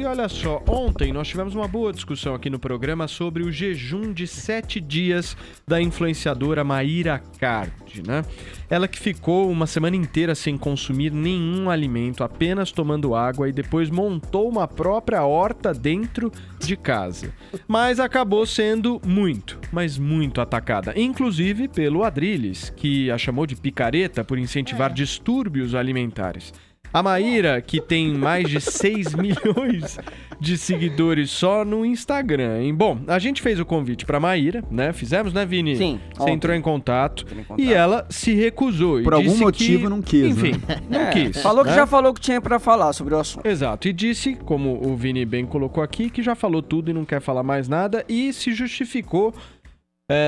E olha só, ontem nós tivemos uma boa discussão aqui no programa sobre o jejum de 7 dias da influenciadora Mayra Card, né? Ela que ficou uma semana inteira sem consumir nenhum alimento, apenas tomando água e depois montou uma própria horta dentro de casa. Mas acabou sendo mas muito atacada, inclusive pelo Adrilles, que a chamou de picareta por incentivar distúrbios alimentares. A Mayra, que tem mais de 6 milhões de seguidores só no Instagram, hein? Bom, a gente fez o convite pra Mayra, né? Fizemos, né, Vini? Sim. Você entrou em contato e ela se recusou. Por algum motivo não quis, enfim, né? não quis. Falou que né? já falou o que tinha pra falar sobre o assunto. Exato, e disse, como o Vini bem colocou aqui, que já falou tudo e não quer falar mais nada e se justificou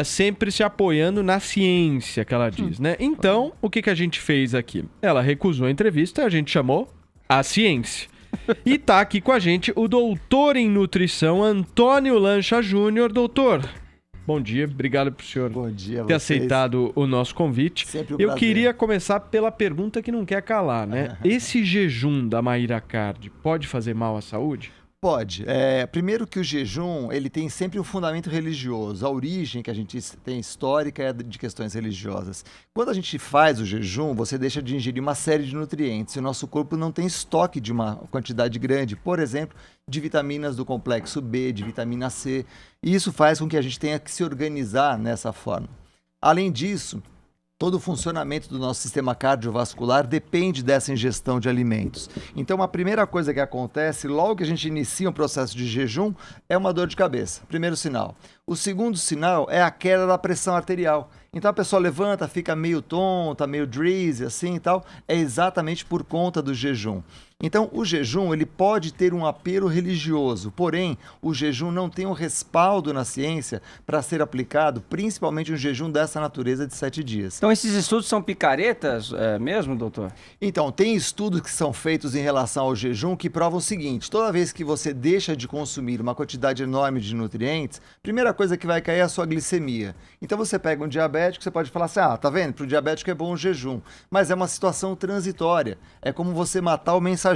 sempre se apoiando na ciência, que ela diz, né? Então, o que a gente fez aqui? Ela recusou a entrevista, a gente chamou a ciência. E tá aqui com a gente o doutor em nutrição, Antônio Lancha Júnior. Doutor, bom dia, obrigado pro senhor ter aceitado o nosso convite. Sempre um Eu prazer. queria começar pela pergunta que não quer calar, né? Esse jejum da Mayra Card pode fazer mal à saúde? Pode. Primeiro que o jejum, ele tem sempre um fundamento religioso. A origem que a gente tem histórica é de questões religiosas. Quando a gente faz o jejum, você deixa de ingerir uma série de nutrientes. E o nosso corpo não tem estoque de uma quantidade grande, por exemplo, de vitaminas do complexo B, de vitamina C. E isso faz com que a gente tenha que se organizar nessa forma. Além disso, todo o funcionamento do nosso sistema cardiovascular depende dessa ingestão de alimentos. Então, a primeira coisa que acontece, logo que a gente inicia um processo de jejum, é uma dor de cabeça. Primeiro sinal. O segundo sinal é a queda da pressão arterial. Então, a pessoa levanta, fica meio tonta, meio drizzy, assim e tal. É exatamente por conta do jejum. Então, o jejum ele pode ter um apelo religioso, porém, o jejum não tem um respaldo na ciência para ser aplicado, principalmente um jejum dessa natureza de 7 dias. Então esses estudos são picaretas mesmo, doutor? Então, tem estudos que são feitos em relação ao jejum que provam o seguinte: toda vez que você deixa de consumir uma quantidade enorme de nutrientes, a primeira coisa que vai cair é a sua glicemia. Então, você pega um diabético, você pode falar assim, tá vendo? Para o diabético é bom o jejum, mas é uma situação transitória. É como você matar o mensageiro.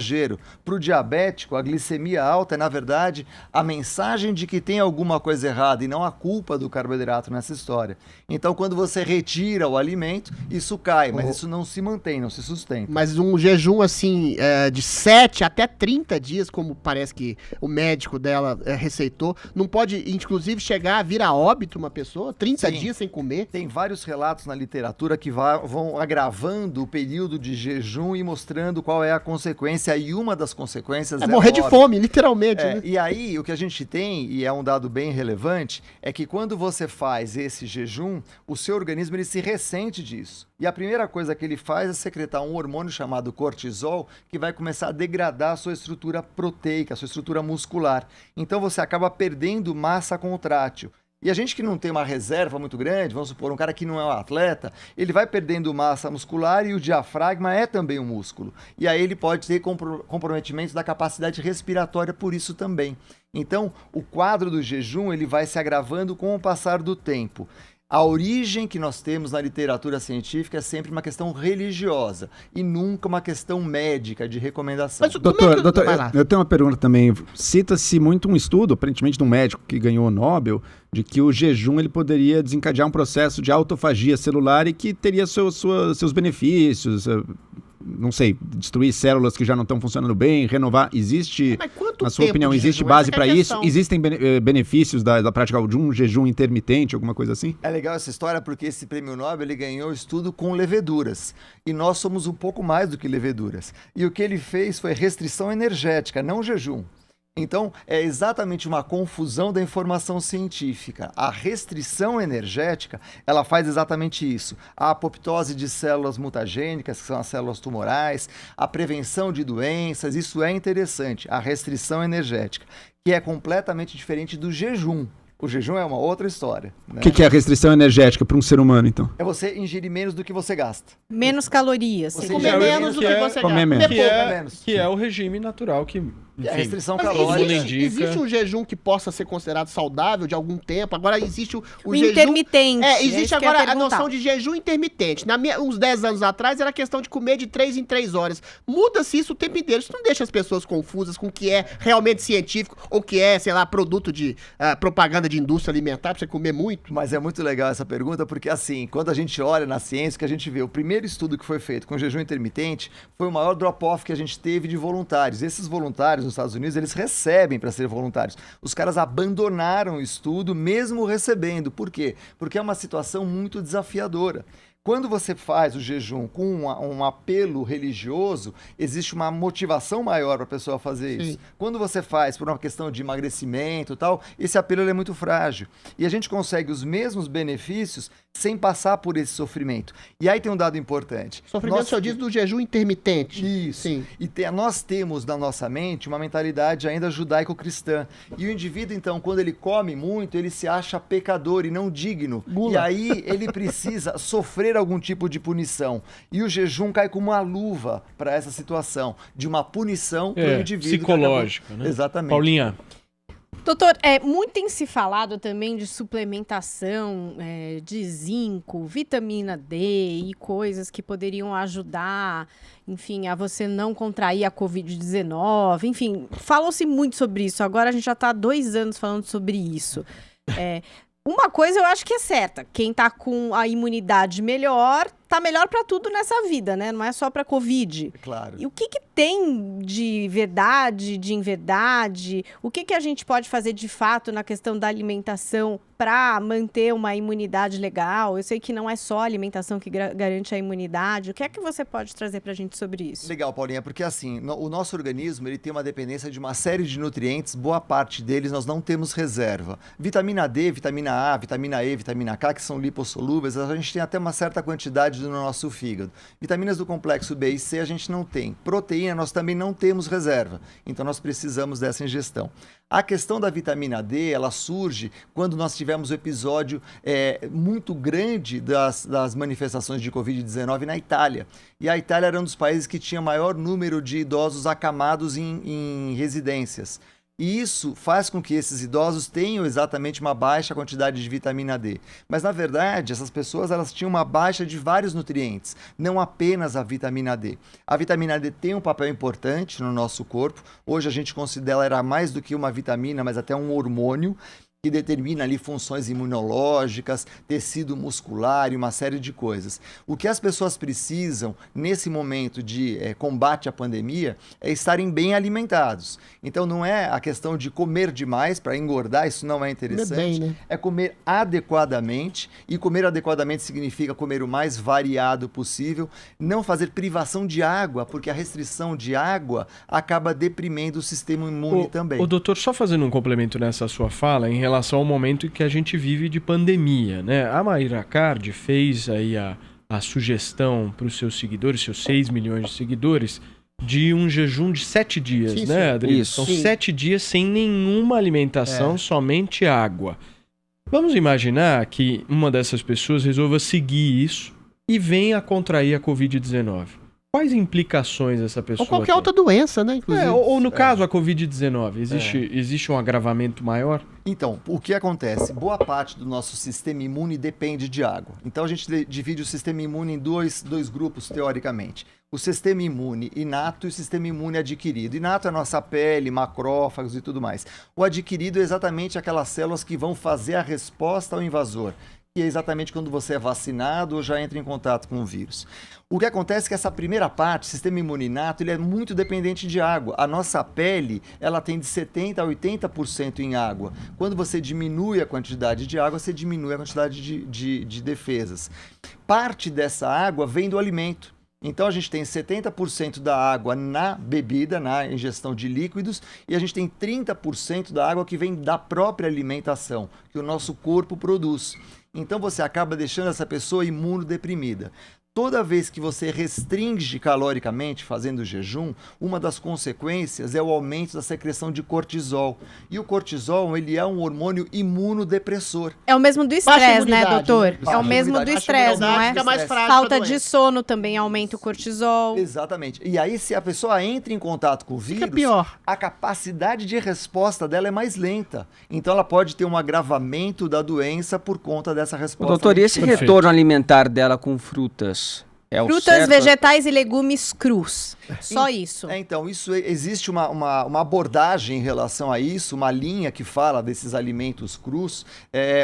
Para o diabético, a glicemia alta é, na verdade, a mensagem de que tem alguma coisa errada e não a culpa do carboidrato nessa história. Então, quando você retira o alimento, isso cai, mas isso não se mantém, não se sustenta. Mas um jejum, assim, de 7 até 30 dias, como parece que o médico dela receitou, não pode, inclusive, chegar a vir a óbito uma pessoa? 30 Sim. dias sem comer? Tem vários relatos na literatura que vão agravando o período de jejum e mostrando qual é a consequência, e uma das consequências é morrer de óbito. fome, literalmente, né? E aí, o que a gente tem, e é um dado bem relevante, é que quando você faz esse jejum, o seu organismo ele se ressente disso. E a primeira coisa que ele faz é secretar um hormônio chamado cortisol, que vai começar a degradar a sua estrutura proteica, a sua estrutura muscular. Então você acaba perdendo massa contrátil. E a gente que não tem uma reserva muito grande, vamos supor, um cara que não é um atleta, ele vai perdendo massa muscular e o diafragma é também um músculo. E aí ele pode ter comprometimentos da capacidade respiratória por isso também. Então, o quadro do jejum ele vai se agravando com o passar do tempo. A origem que nós temos na literatura científica é sempre uma questão religiosa e nunca uma questão médica de recomendação. Mas, Doutor, Vai lá. eu tenho uma pergunta também. Cita-se muito um estudo, aparentemente de um médico que ganhou o Nobel, de que o jejum ele poderia desencadear um processo de autofagia celular e que teria seus benefícios, não sei, destruir células que já não estão funcionando bem, renovar. Existe, Mas quanto na sua tempo opinião, de existe jejum? base Essa que é para a isso? questão. Existem benefícios da prática de um jejum intermitente, alguma coisa assim? É legal essa história porque esse prêmio Nobel ele ganhou estudo com leveduras. E nós somos um pouco mais do que leveduras. E o que ele fez foi restrição energética, não jejum. Então, é exatamente uma confusão da informação científica. A restrição energética, ela faz exatamente isso. A apoptose de células mutagênicas, que são as células tumorais, a prevenção de doenças, isso é interessante. A restrição energética, que é completamente diferente do jejum. O jejum é uma outra história. Né? O que é a restrição energética para um ser humano, então? É você ingerir menos do que você gasta. Menos calorias. Você Comer ingere menos do que você comer gasta. menos. Comer pouco. Que é o regime natural que E a restrição Mas calórica. existe um jejum que possa ser considerado saudável de algum tempo? Agora existe o jejum... intermitente. Existe isso que eu ia agora a perguntar. noção de jejum intermitente. Uns 10 anos atrás era questão de comer de 3 em 3 horas. Muda-se isso o tempo inteiro. Isso não deixa as pessoas confusas com o que é realmente científico ou que é, sei lá, produto de propaganda de indústria alimentar pra você comer muito. Mas é muito legal essa pergunta, porque assim, quando a gente olha na ciência, que a gente vê, o primeiro estudo que foi feito com jejum intermitente foi o maior drop-off que a gente teve de voluntários. Esses voluntários nos Estados Unidos, eles recebem para ser voluntários. Os caras abandonaram o estudo mesmo recebendo. Por quê? Porque é uma situação muito desafiadora. Quando você faz o jejum com um apelo religioso, existe uma motivação maior para a pessoa fazer isso. Sim. Quando você faz por uma questão de emagrecimento e tal, esse apelo ele é muito frágil. E a gente consegue os mesmos benefícios sem passar por esse sofrimento. E aí tem um dado importante. Sofrimento, o senhor diz do jejum intermitente. Isso. Sim. E nós temos na nossa mente uma mentalidade ainda judaico-cristã. E o indivíduo, então, quando ele come muito, ele se acha pecador e não digno. Gula. E aí ele precisa sofrer algum tipo de punição. E o jejum cai como uma luva para essa situação, de uma punição para o indivíduo. Psicológica, né? Exatamente. Paulinha. Doutor, muito tem se falado também de suplementação de zinco, vitamina D e coisas que poderiam ajudar, enfim, a você não contrair a Covid-19. Enfim, falou-se muito sobre isso. Agora a gente já está há 2 anos falando sobre isso. Uma coisa eu acho que é certa. Quem tá com a imunidade melhor, tá melhor para tudo nessa vida, né? Não é só para Covid. Claro. E o que tem de verdade, de inverdade? O que a gente pode fazer de fato na questão da alimentação para manter uma imunidade legal? Eu sei que não é só a alimentação que garante a imunidade. O que é que você pode trazer pra gente sobre isso? Legal, Paulinha, porque assim, o nosso organismo ele tem uma dependência de uma série de nutrientes, boa parte deles nós não temos reserva. Vitamina D, vitamina A, vitamina E, vitamina K, que são lipossolúveis, a gente tem até uma certa quantidade no nosso fígado. Vitaminas do complexo B e C a gente não tem. Proteína nós também não temos reserva, então nós precisamos dessa ingestão. A questão da vitamina D, ela surge quando nós tivemos o episódio muito grande das manifestações de Covid-19 na Itália. E a Itália era um dos países que tinha maior número de idosos acamados em residências. E isso faz com que esses idosos tenham exatamente uma baixa quantidade de vitamina D. Mas, na verdade, essas pessoas elas tinham uma baixa de vários nutrientes, não apenas a vitamina D. A vitamina D tem um papel importante no nosso corpo. Hoje a gente considera ela mais do que uma vitamina, mas até um hormônio, que determina ali funções imunológicas, tecido muscular e uma série de coisas. O que as pessoas precisam nesse momento de combate à pandemia é estarem bem alimentados. Então não é a questão de comer demais para engordar, isso não é interessante. Bem, né? É comer adequadamente, e comer adequadamente significa comer o mais variado possível, não fazer privação de água, porque a restrição de água acaba deprimindo o sistema imune também. O doutor, só fazendo um complemento nessa sua fala, em relação ao momento que a gente vive de pandemia, né? A Mayra Card fez aí a sugestão para os seus seguidores, seus 6 milhões de seguidores, de um jejum de 7 dias, Sim, né, sim. Adri? Isso. São Sim. 7 dias sem nenhuma alimentação, somente água. Vamos imaginar que uma dessas pessoas resolva seguir isso e venha a contrair a Covid-19. Quais implicações essa pessoa Ou qualquer tem? outra doença, né? Inclusive. Ou no caso, a Covid-19, existe um agravamento maior? Então, o que acontece? Boa parte do nosso sistema imune depende de água. Então, a gente divide o sistema imune em dois grupos, teoricamente. O sistema imune inato e o sistema imune adquirido. Inato é a nossa pele, macrófagos e tudo mais. O adquirido é exatamente aquelas células que vão fazer a resposta ao invasor, que é exatamente quando você é vacinado ou já entra em contato com o vírus. O que acontece é que essa primeira parte, o sistema imune inato, ele é muito dependente de água. A nossa pele, ela tem de 70% a 80% em água. Quando você diminui a quantidade de água, você diminui a quantidade de defesas. Parte dessa água vem do alimento. Então a gente tem 70% da água na bebida, na ingestão de líquidos, e a gente tem 30% da água que vem da própria alimentação, que o nosso corpo produz. Então você acaba deixando essa pessoa imunodeprimida. Toda vez que você restringe caloricamente fazendo jejum, uma das consequências é o aumento da secreção de cortisol. E o cortisol, ele é um hormônio imunodepressor. É o mesmo do estresse, né, imunidade, doutor? né? É o mesmo do Baixa estresse, não é? Fica mais frágil Falta pra de doença. sono também aumenta o cortisol. Exatamente. E aí, se a pessoa entra em contato com o vírus, pior. a capacidade de resposta dela é mais lenta. Então, ela pode ter um agravamento da doença por conta dessa resposta. Doutor, e esse Perfeito. retorno alimentar dela com frutas? É o Frutas, certo? vegetais e legumes crus. Só isso. Então, existe uma abordagem em relação a isso, uma linha que fala desses alimentos crus.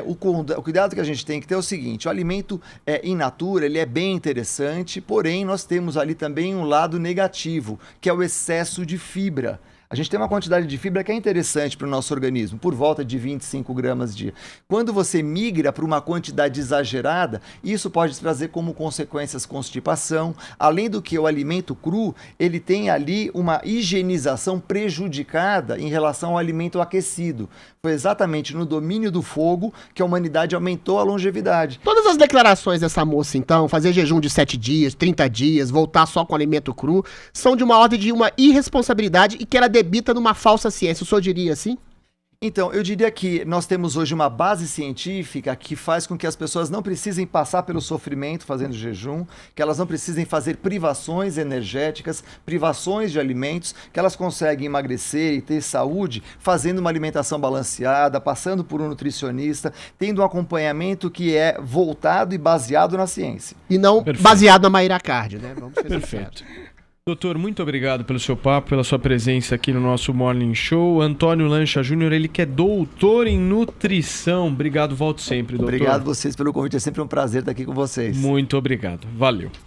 O cuidado que a gente tem que ter é o seguinte: o alimento in natura, ele é bem interessante, porém nós temos ali também um lado negativo, que é o excesso de fibra. A gente tem uma quantidade de fibra que é interessante para o nosso organismo, por volta de 25 gramas dia. Quando você migra para uma quantidade exagerada, isso pode trazer como consequências constipação. Além do que o alimento cru, ele tem ali uma higienização prejudicada em relação ao alimento aquecido. Foi exatamente no domínio do fogo que a humanidade aumentou a longevidade. Todas as declarações dessa moça, então, fazer jejum de 7 dias, 30 dias, voltar só com alimento cru, são de uma ordem de uma irresponsabilidade e que ela debita numa falsa ciência. O senhor diria assim? Então, eu diria que nós temos hoje uma base científica que faz com que as pessoas não precisem passar pelo sofrimento fazendo jejum, que elas não precisem fazer privações energéticas, privações de alimentos, que elas conseguem emagrecer e ter saúde fazendo uma alimentação balanceada, passando por um nutricionista, tendo um acompanhamento que é voltado e baseado na ciência. E não Perfeito. baseado na Maíra Card, né? Vamos ser sinceros. Perfeito. Doutor, muito obrigado pelo seu papo, pela sua presença aqui no nosso Morning Show. Antônio Lancha Júnior, ele que é doutor em nutrição. Obrigado, volte sempre, doutor. Obrigado a vocês pelo convite, é sempre um prazer estar aqui com vocês. Muito obrigado, valeu.